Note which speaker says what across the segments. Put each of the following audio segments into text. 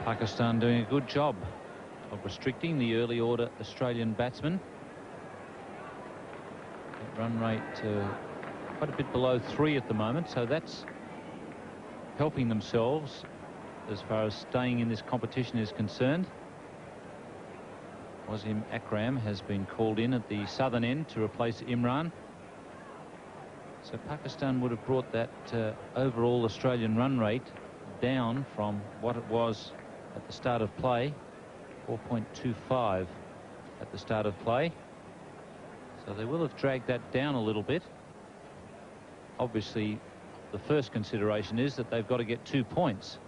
Speaker 1: Pakistan doing a good job of restricting the early order Australian batsmen. That run rate quite a bit below 3 at the moment, so that's helping themselves as far as staying in this competition is concerned. Wasim Akram has been called in at the southern end to replace Imran. So Pakistan would have brought that overall Australian run rate down from what it was at the start of play, 4.25 at the start of play. So they will have dragged that down a little bit. Obviously, the first consideration is that they've got to get 2 points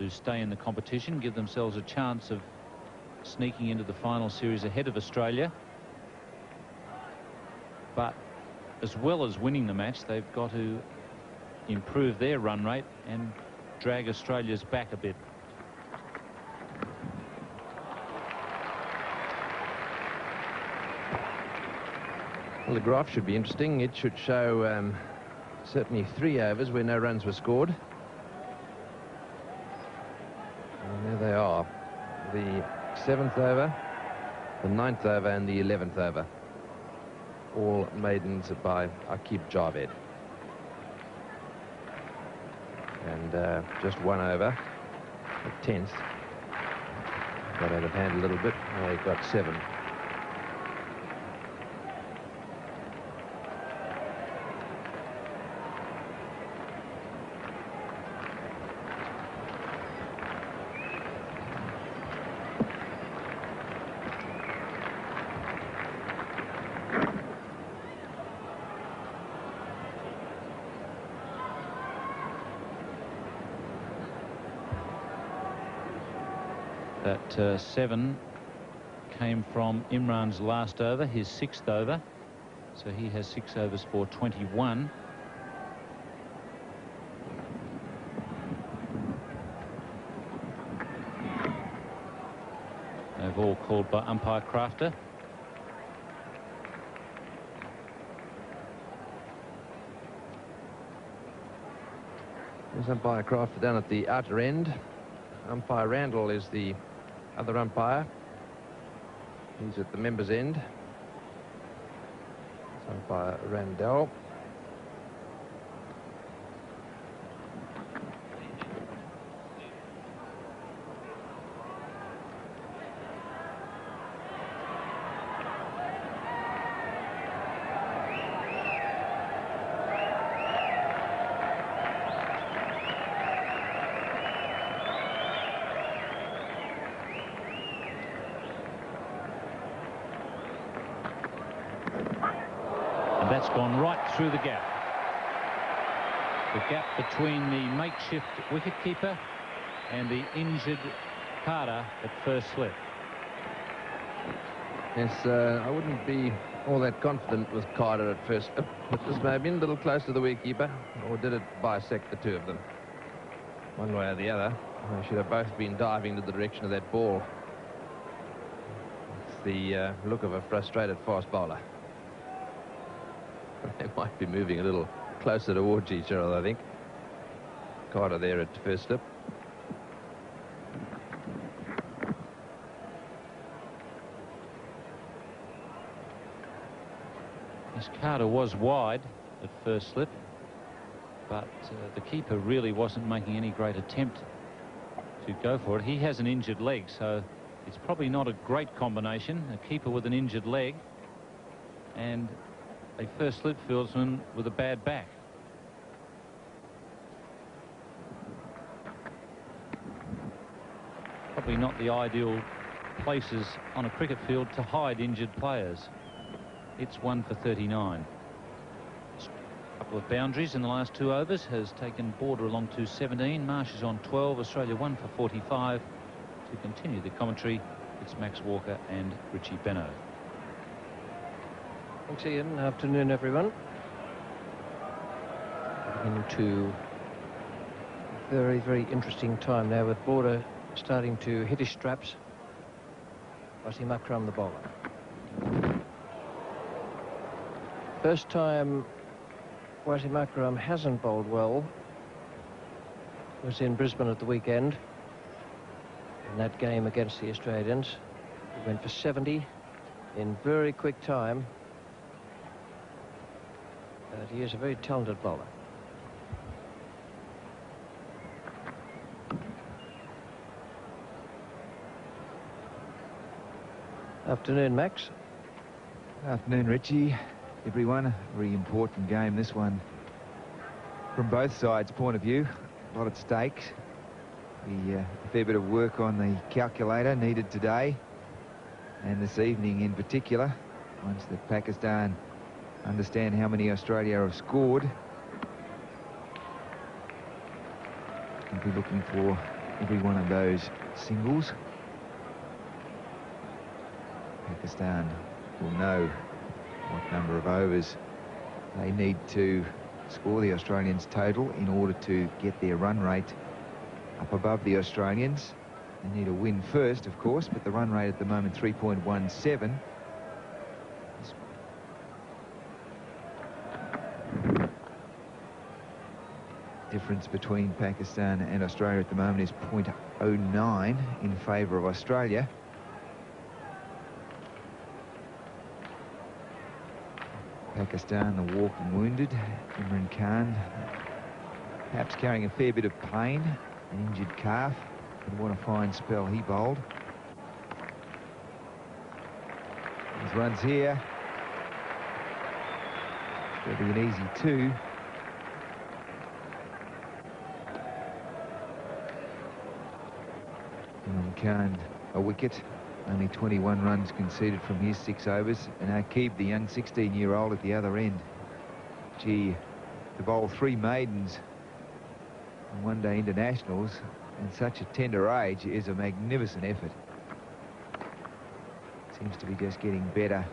Speaker 1: to stay in the competition, give themselves a chance of sneaking into the final series ahead of Australia. But as well as winning the match, they've got to improve their run rate and drag Australia's back a bit.
Speaker 2: Well, the graph should be interesting. It should show certainly 3 overs where no runs were scored. And there they are. The 7th over, the 9th over and the 11th over. All maidens by Aqib Javed. And just 1 over, the 10th. Got out of hand a little bit. They got 7.
Speaker 1: That 7 came from Imran's last over, his 6th over. So he has 6 overs for 21. They've all called by umpire Crafter.
Speaker 2: There's umpire Crafter down at the outer end. Umpire Randall is the other umpire. He's at the members' end. It's umpire Randall.
Speaker 1: That's gone right through the gap. The gap between the makeshift wicketkeeper and the injured Carter at first slip.
Speaker 2: Yes, I wouldn't be all that confident with Carter at first, but this may have been a little close to the wicketkeeper, or did it bisect the two of them? One way or the other. They should have both been diving to the direction of that ball. It's the look of a frustrated fast bowler. They might be moving a little closer towards each other, I think. Carter there at first slip.
Speaker 1: Yes, Carter was wide at first slip, but the keeper really wasn't making any great attempt to go for it. He has an injured leg, so it's probably not a great combination. A keeper with an injured leg and a first slip fieldsman with a bad back. Probably not the ideal places on a cricket field to hide injured players. It's 1 for 39. A couple of boundaries in the last 2 overs has taken Border along to 17. Marsh is on 12. Australia 1 for 45. To continue the commentary, it's Max Walker and Richie Benno.
Speaker 3: Thanks, Ian. Afternoon, everyone. Into a very, very interesting time now with Border starting to hit his straps. Wasim Akram, the bowler. First time Wasim Akram hasn't bowled well was in Brisbane at the weekend. in that game against the Australians. He went for 70 in very quick time. But he is a very talented bowler. Afternoon, Max.
Speaker 4: Afternoon, Richie. Everyone, a very important game, this one. From both sides' point of view, a lot at stake. A fair bit of work on the calculator needed today and this evening in particular, once that Pakistan understand how many Australia have scored. We'll be looking for every one of those singles. Pakistan will know what number of overs they need to score the Australians total in order to get their run rate up above the Australians. They need a win first, of course, but the run rate at the moment 3.17. Difference between Pakistan and Australia at the moment is 0.09 in favour of Australia. Pakistan, the walking wounded, Imran Khan, perhaps carrying a fair bit of pain, an injured calf, and what a fine spell he bowled. His runs here. It's going to be an easy 2. Imran Khan, a wicket. Only 21 runs conceded from his 6 overs. And Akib, the young 16-year-old at the other end. Gee, to bowl 3 maidens on one-day internationals at such a tender age is a magnificent effort. Seems to be just getting better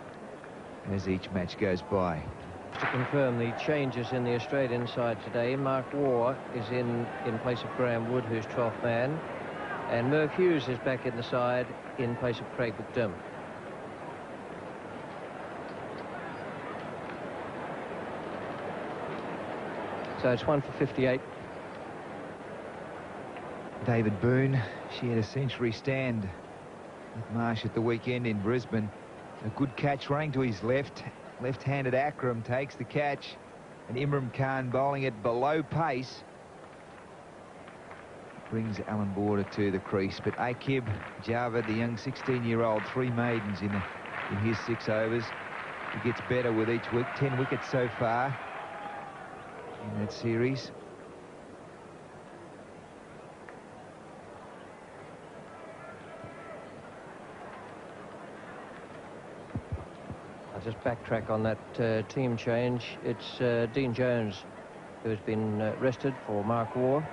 Speaker 4: as each match goes by.
Speaker 3: To confirm the changes in the Australian side today, Mark Waugh is in place of Graham Wood, who's 12th man. And Merv Hughes is back in the side in place of Craig McDermott. So it's 1 for 58.
Speaker 4: David Boone, she had a century stand with Marsh at the weekend in Brisbane. A good catch running to his left. Left-handed Akram takes the catch. And Imran Khan bowling it below pace brings Alan Border to the crease. But Akib Javed, the young 16-year-old, 3 maidens in his 6 overs. He gets better with each week. 10 wickets so far in that series.
Speaker 3: I'll just backtrack on that team change. It's Dean Jones who has been rested for Mark Waugh.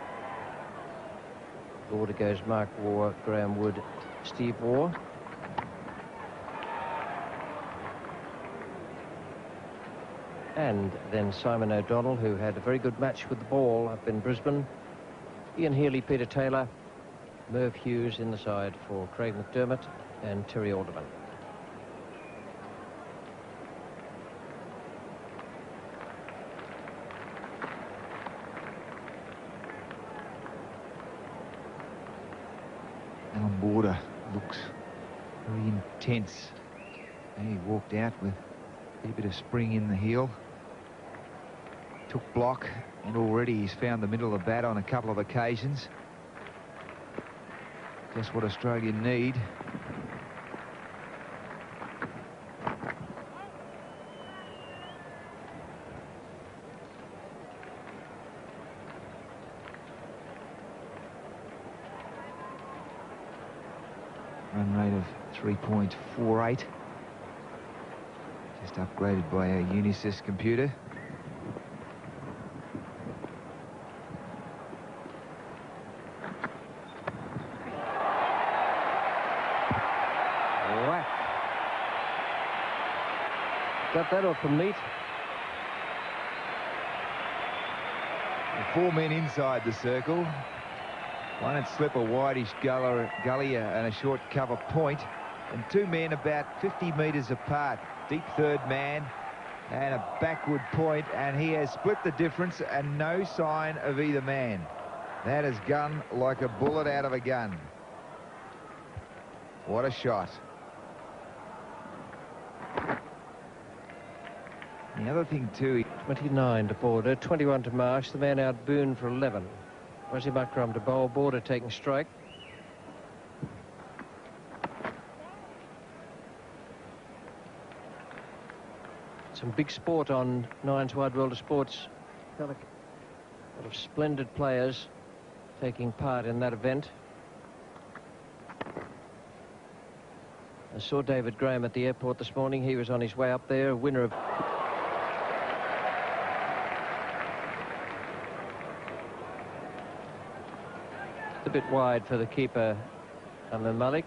Speaker 3: The order goes Mark Waugh, Graham Wood, Steve Waugh. And then Simon O'Donnell, who had a very good match with the ball up in Brisbane. Ian Healy, Peter Taylor, Merv Hughes in the side for Craig McDermott and Terry Alderman.
Speaker 4: Alan Border looks very intense. And he walked out with a bit of spring in the heel. Took block, and already he's found the middle of the bat on a couple of occasions. Just what Australia need. Run rate of 3.48. Just upgraded by a Unisys computer.
Speaker 3: Whack. Got that off from Neat.
Speaker 4: 4 men inside the circle. One had slip a whitish gully and a short cover point, and 2 men about 50 metres apart. Deep third man and a backward point, and he has split the difference and no sign of either man. That has gone like a bullet out of a gun. What a shot. The other thing too...
Speaker 3: 29 to Border, 21 to Marsh. The man out Boone for 11. Wasim Akram to bowl. Border taking strike. Some big sport on Nine's Wide World of Sports. A lot of splendid players taking part in that event. I saw David Graham at the airport this morning. He was on his way up there, winner of... A bit wide for the keeper, Ahmed Malik.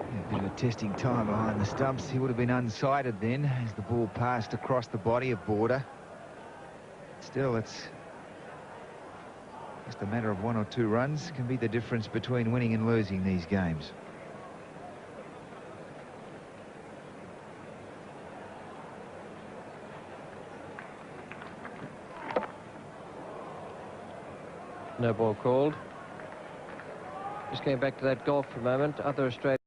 Speaker 4: A bit of a testing time behind the stumps. He would have been unsighted then as the ball passed across the body of Border. Still, it's just a matter of 1 or 2 runs can be the difference between winning and losing these games.
Speaker 3: No ball called. Just going back to that golf for a moment. Other Australian